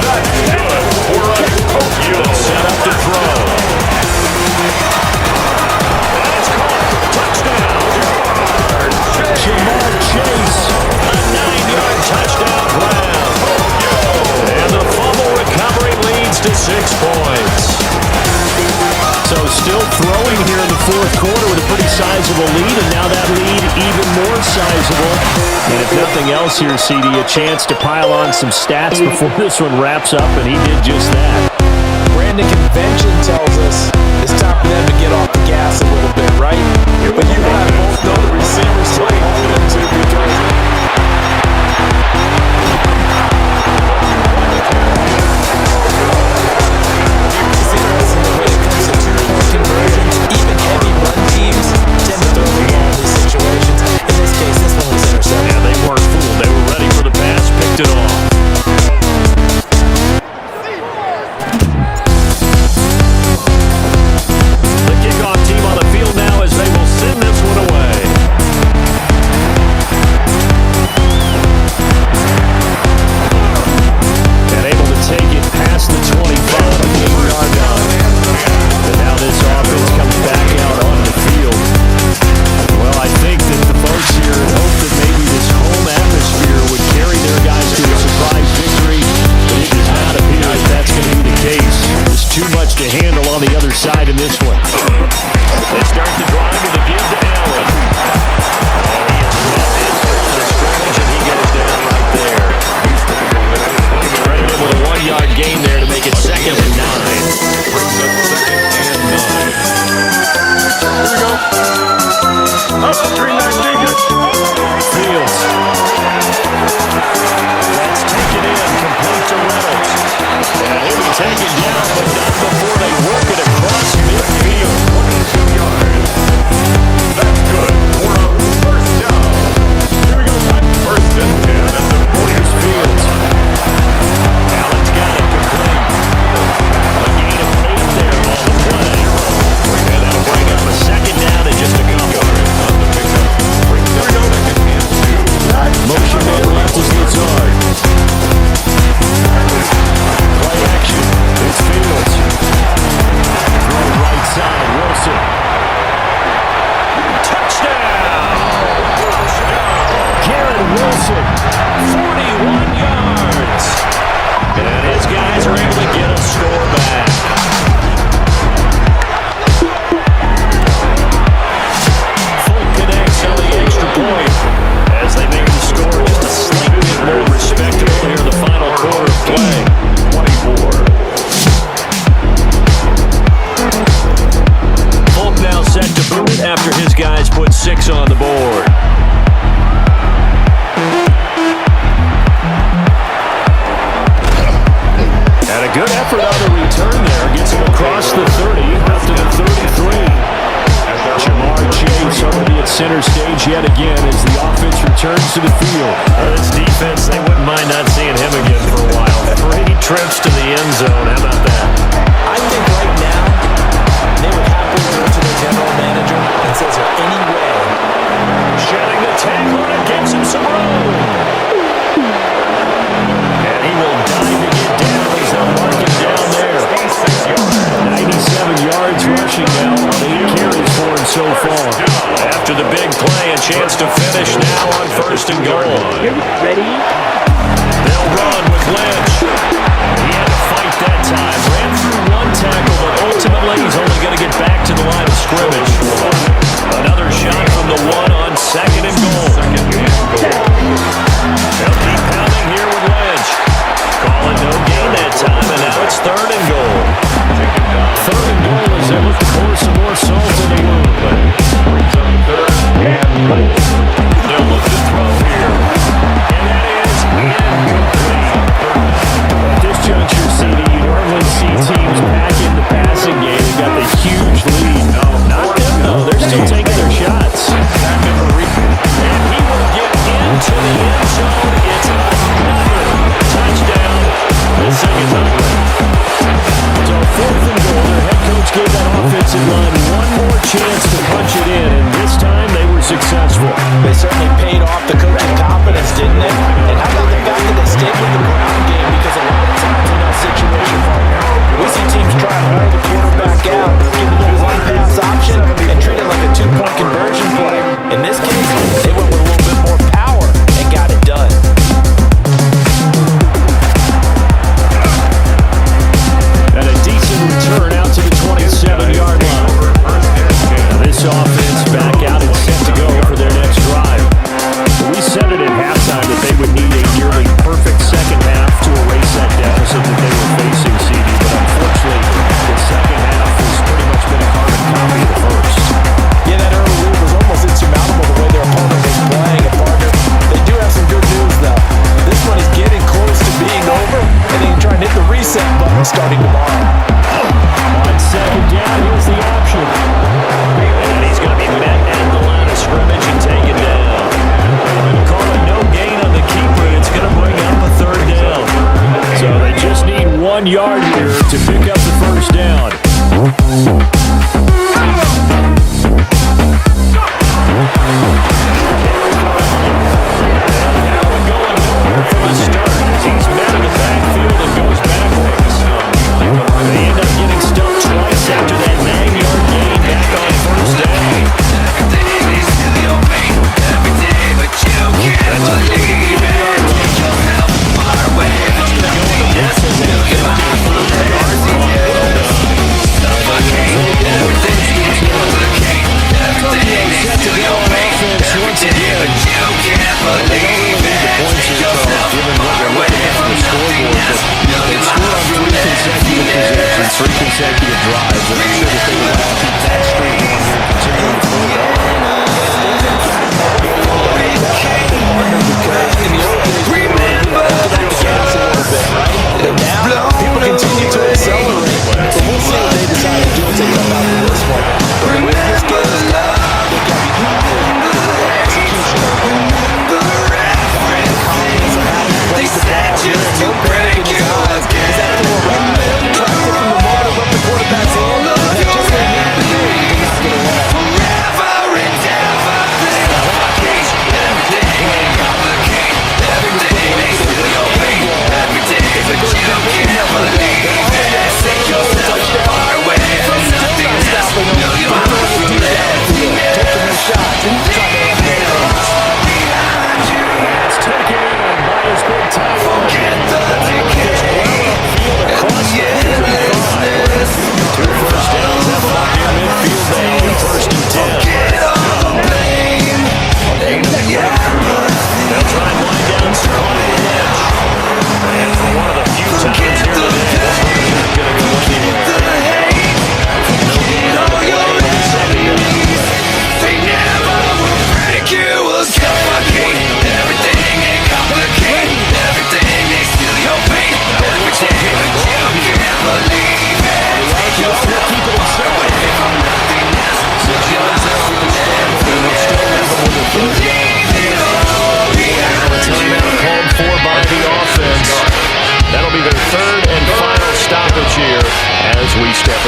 That's good for a Tokyo.
They'll set up to throw. That's caught. Touchdown. Jamar Chase. A 9-yard touchdown grab. And the fumble recovery leads to 6 points. So still throwing here in the 4th quarter with a pretty sizable lead, and now that lead even more sizable. And if nothing else here, CD, a chance to pile on some stats before this one wraps up, and he did just that.
Brandon, convention tells us it's time for them to get off the gas a little bit, right? But you and I both know the receivers to hold them to because it's interesting the way it comes to 2-point conversions. Even heavy run teams tend to throw the ball in these situations. In this case, this one was intercepted.
Yeah, they weren't fooled. They were ready for the pass, picked it off. The kickoff team on the field now as they will send this one away. And able to take it past the 25, a game-yard line. And now this offense comes back out on the field. Well, I think that the folks here Good effort on the return there. Gets him across the 30, up to the 33. Jamar Chase over to be at center stage yet again as the offense returns to the field.
This defense, they wouldn't mind not seeing him again for a while. 3 trips to the end zone. How about that?
I think right now they would happily go to their general manager and say, is there any way?
Shedding the tackle and it gives him some room. And he will dive to get down as they'll mark him down there. 97 yards rushing now on 8 carries for him so far.
After the big play, a chance to finish now on 1st and goal.
Ready?
They'll run with Lynch. He had to fight that time.
Ran through one tackle, but ultimately he's only going to get back to the line of scrimmage.
Another shot from the one on 2nd and goal. They'll keep pounding here with Lynch. Calling no gain that time, and now it's 3rd and goal.
3rd and goal as they look to pour some more salt in the wound.
They'll look to throw here. And that is incomplete.
At this juncture, CD, you normally see teams back in the passing game. They got the huge lead. No, not them, though. They're still taking their shots.
And he will get into the end zone. It's another touchdown. This thing is ugly.
So 4th and goal, their head coach gave that offensive line one more chance to punch it in, and this time they were successful.
They certainly paid off the coach's confidence, didn't they? And how about the fact that they stayed with the ground game? Because a lot of times in that situation, we see teams try to hold the quarterback out, give it a one-pass option, and treat it like a 2-point conversion play. In this case, they went with a little bit more power and got it done.
And a decent return out to the 27-yard line. Now this offense back out and set to go for their next drive. We said it at halftime that they would need a nearly perfect second half to erase that deficit that they were facing, CD. But unfortunately, the second half has pretty much been a carbon copy of the first.
Yeah, that early lead was almost insurmountable the way their opponent was playing. And partner, they do have some good news, though. This one is getting close to being over, and they can try and hit the reset button starting tomorrow.
On 2nd down, here's the option.
And he's going to be met at the line of scrimmage and taken down. Calling no gain on the keeper. It's going to bring up a 3rd down.
So they just need 1 yard here to pick up the first down.
From the start, as he's met in the backfield and goes backwards. They end up getting stumped twice after that 9-yard gain back on 1st down.
Three consecutive drives, and I'm sure that they would like to keep that streak going here, continuing to move up.
And now, people continue to accelerate. But we'll see what they decide to do once they come out of this one. But the way this game is now, they got to be execution. Confidence of how he plays the ball. There's no panic in his eyes. Is that to a run? Tracked it from the moment of the quarterback's hand.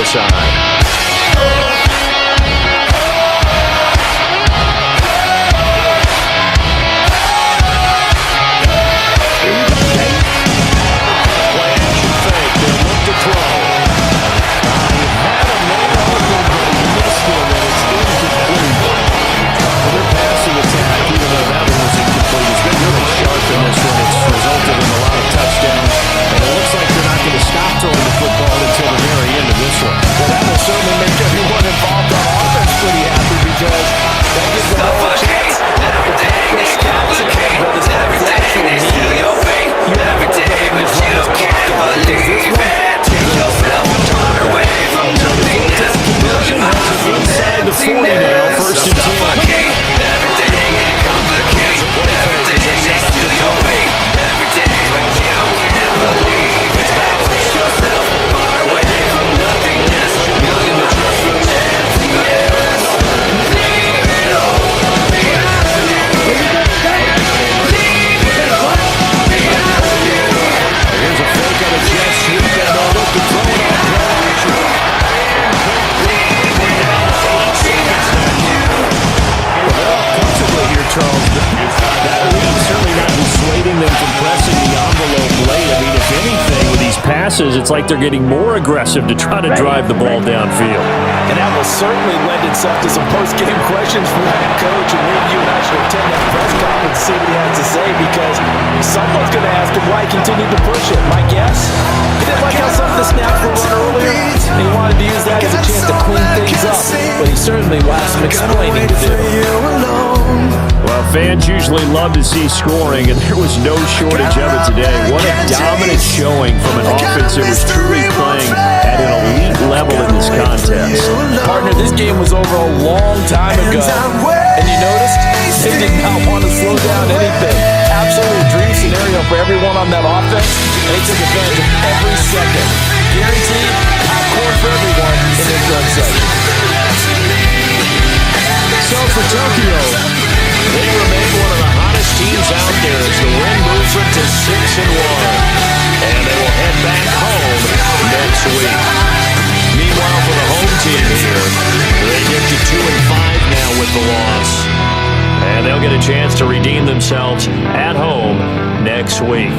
side.
It's like they're getting more aggressive to try to drive the ball downfield.
And that will certainly lend itself to some post-game questions from the head coach, and maybe you and I should attend that press conference and see what he has to say, because someone's going to ask him why he continued to push it. My guess, he didn't like how some of the snaps were run earlier, and he wanted to use that as a chance to clean things up, but he certainly will have some explaining to do.
Well, fans usually love to see scoring, and there was no shortage of it today. What a dominant showing from an offense that was truly playing at an elite level in this contest.
Partner, this game was over a long time ago, and you noticed they did not want to slow down anything. Absolutely a dream scenario for everyone on that offense, and they took advantage of every second. Guaranteed popcorn for everyone in this run session.
So for Tokyo, they remain one of the hottest teams out there as the win moves them to 6-1. And they will head back home next week. Meanwhile, for the home team here, they get to 2-5 now with the loss. And they'll get a chance to redeem themselves at home next week.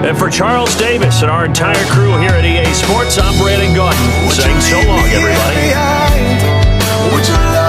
And for Charles Davis and our entire crew here at EA Sports, I'm Brandon Gauton saying so long, everybody.
Would you love